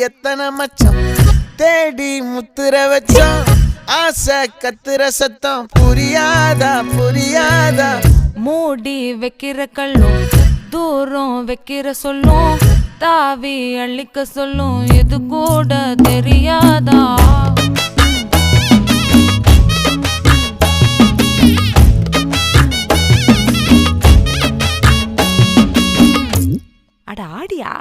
எத்தனை மச்சம் தேடி முத்துற வச்சோம் ஆசை கத்துற சத்தம் புரியாதா புரியாதா மூடி வைக்கிற கல்லும் தூரம் வைக்கிற சொல்லும் தாவி அள்ளிக்க சொல்லும் இது கூட தெரியாதா அட ஆடியா